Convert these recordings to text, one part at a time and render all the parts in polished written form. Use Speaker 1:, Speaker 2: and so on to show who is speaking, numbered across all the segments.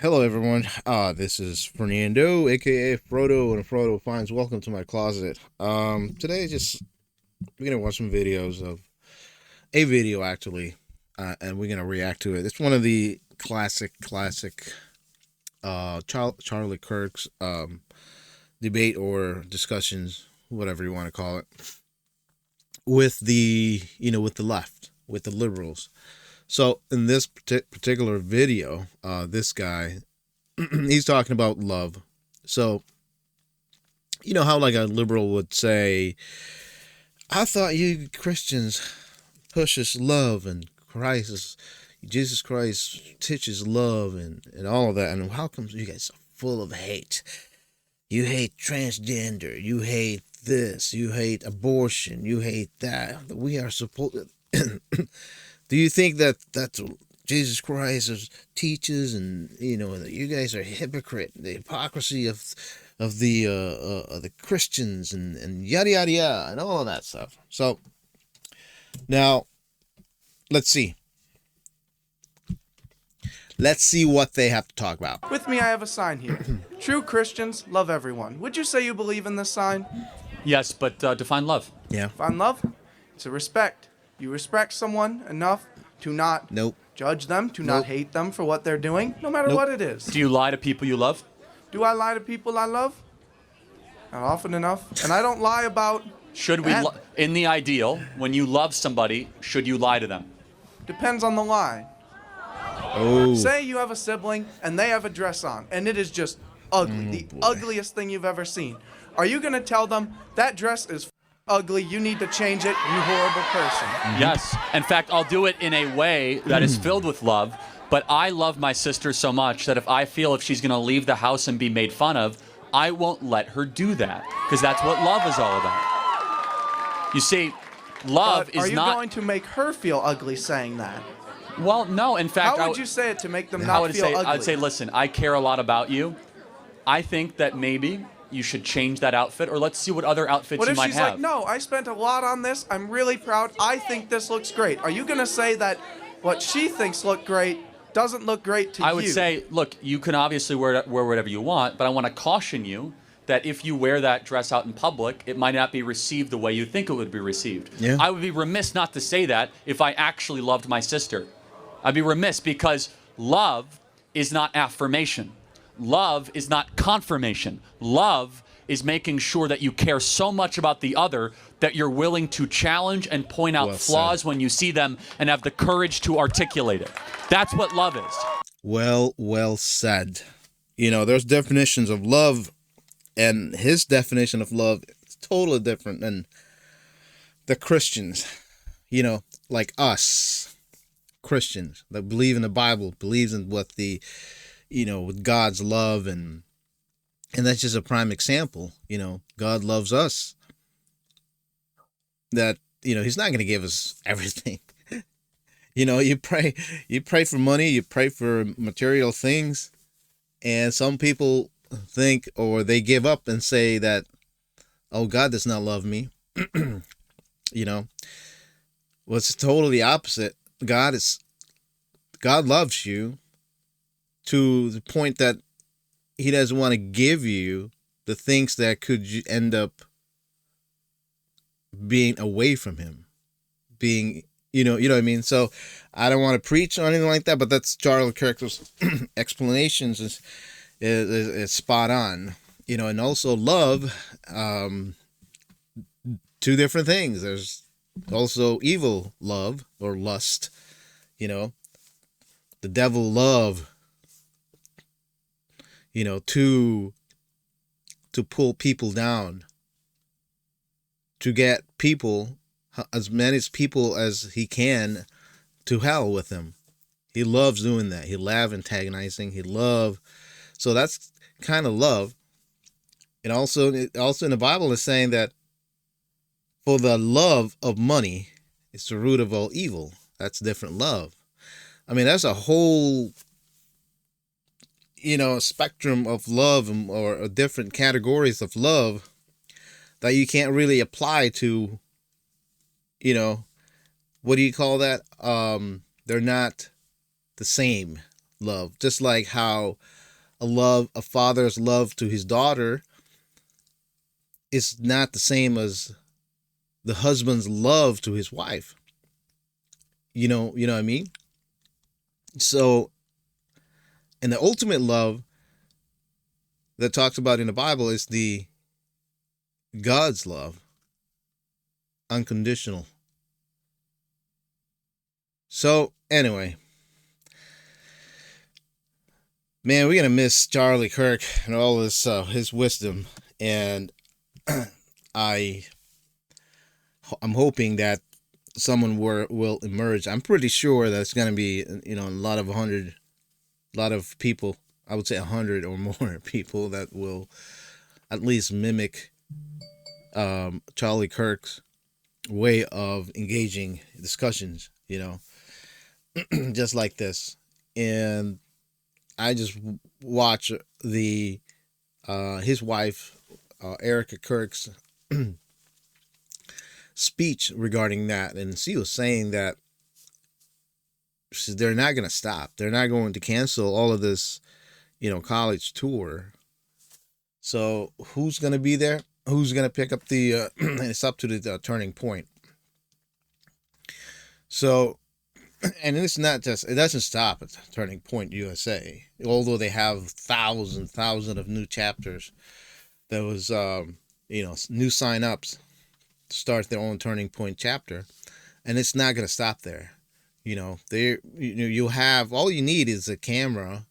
Speaker 1: Hello, everyone. This is Fernando, aka Frodo, and Frodo Finds. Welcome to my closet. Today, we're gonna watch some videos of a video actually, and we're gonna react to it. It's one of the classic, Charlie Kirks debate or discussions, whatever you want to call it, with with the left, with the liberals. So in this particular video, this guy, he's talking about love. So, you know how like a liberal would say, I thought you Christians pushes love and Jesus Christ teaches love and all of that. And how come you guys are full of hate? You hate transgender. You hate this. You hate abortion. You hate that. We are supposed Do you think that that's Jesus Christ teaches, and that you guys are hypocrite? The hypocrisy of the Christians and yada yada yada and all of that stuff. So now let's see. Let's see what they have to talk about.
Speaker 2: With me, I have a sign here. True Christians love everyone. Would you say you believe in this sign?
Speaker 3: Yes, but define love.
Speaker 1: Yeah.
Speaker 2: Define love? It's a respect. You respect someone enough to not judge them, to not hate them for what they're doing, no matter what it is.
Speaker 3: Do you lie to people you love?
Speaker 2: Do I lie to people I love? Not often enough. And I don't lie about
Speaker 3: Should we, in the ideal, when you love somebody, should you lie to them?
Speaker 2: Depends on the lie.
Speaker 1: Oh.
Speaker 2: Say you have a sibling and they have a dress on and it is just ugly, ugliest thing you've ever seen. Are you going to tell them that dress is ugly, you need to change it, you horrible person?
Speaker 3: Yes. In fact, I'll do it in a way that is filled with love, but I love my sister so much that if she's going to leave the house and be made fun of, I won't let her do that, because that's what love is all about. You see, love is not...
Speaker 2: Are you going to make her feel ugly saying that?
Speaker 3: Well, no, in fact...
Speaker 2: How would you say it to make them not feel ugly?
Speaker 3: I'd say, listen, I care a lot about you. I think that maybe you should change that outfit, or let's see what other outfits you might have.
Speaker 2: What if she's like, no, I spent a lot on this, I'm really proud, I think this looks great. Are you going to say that what she thinks look great doesn't look great to you?
Speaker 3: I would say, look, you can obviously wear whatever you want, but I want to caution you that if you wear that dress out in public, it might not be received the way you think it would be received.
Speaker 1: Yeah.
Speaker 3: I would be remiss not to say that if I actually loved my sister. I'd be remiss, because love is not affirmation. Love is not confirmation. Love is making sure that you care so much about the other that you're willing to challenge and point out flaws when you see them and have the courage to articulate it. That's what love is.
Speaker 1: Well said. There's definitions of love, and his definition of love is totally different than the Christians. Like us Christians that believe in the Bible, believes in what with God's love, and that's just a prime example. God loves us. That He's not going to give us everything. You pray for money, you pray for material things, and some people think, or they give up and say that, oh, God does not love me. Well, it's totally opposite. God loves you to the point that he doesn't want to give you the things that could end up being away from him, being, you know what I mean? So I don't want to preach or anything like that, but that's Charlie Kirk's explanations is spot on, and also love, two different things. There's also evil love or lust, the devil love, to pull people down, to get people, as many people as he can, to hell with him. He loves doing that. He loves antagonizing. So that's kind of love. And also in the Bible is saying that for the love of money is the root of all evil. That's different love. I mean, that's a whole spectrum of love, or different categories of love that you can't really apply to, what do you call that? They're not the same love. Just like how a father's love to his daughter is not the same as the husband's love to his wife. You know what I mean? So, and the ultimate love that talks about in the Bible is the God's love, unconditional. So, anyway, man, we're gonna miss Charlie Kirk and all this his wisdom, and I I'm hoping that someone will emerge. I'm pretty sure that's gonna be a lot of people. I would say 100 or more people that will at least mimic Charlie Kirk's way of engaging discussions. Just like this, and I just watch the his wife Erica Kirk's speech regarding that, and she was saying that they're not going to stop. They're not going to cancel all of this, college tour. So who's going to be there? Who's going to pick up the? And it's up to the turning point. So, and it's not just, it doesn't stop at Turning Point USA. Although they have thousands of new chapters, there was new sign-ups to start their own Turning Point chapter, and it's not going to stop there. You'll have, all you need is a camera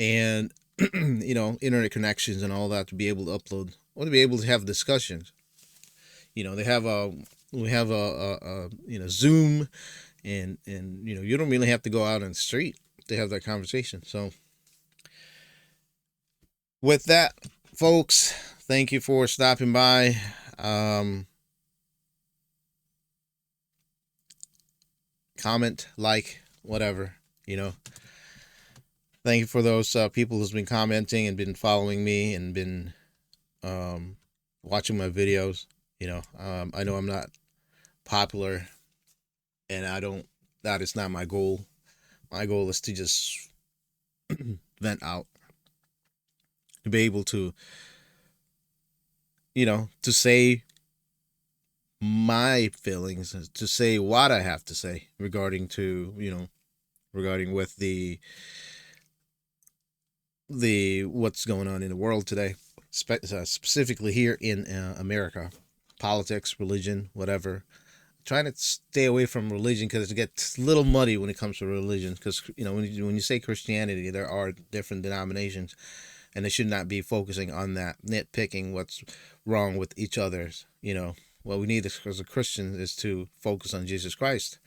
Speaker 1: and internet connections and all that to be able to upload or to be able to have discussions. They have we have a Zoom, and you don't really have to go out on the street to have that conversation. So with that, folks, thank you for stopping by. Comment, like, whatever, Thank you for those people who's been commenting and been following me and been watching my videos. I know I'm not popular, and that is not my goal. My goal is to just vent out, to be able to, to say my feelings, to say what I have to say regarding with the what's going on in the world today, specifically here in America, politics, religion, whatever. Trying to stay away from religion because it gets a little muddy when it comes to religion. Because when you say Christianity, there are different denominations, and they should not be focusing on that, nitpicking what's wrong with each other's. What we need as a Christian is to focus on Jesus Christ,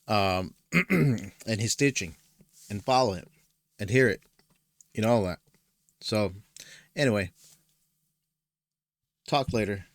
Speaker 1: and his teaching, and follow him, and hear it, all that. So, anyway, talk later.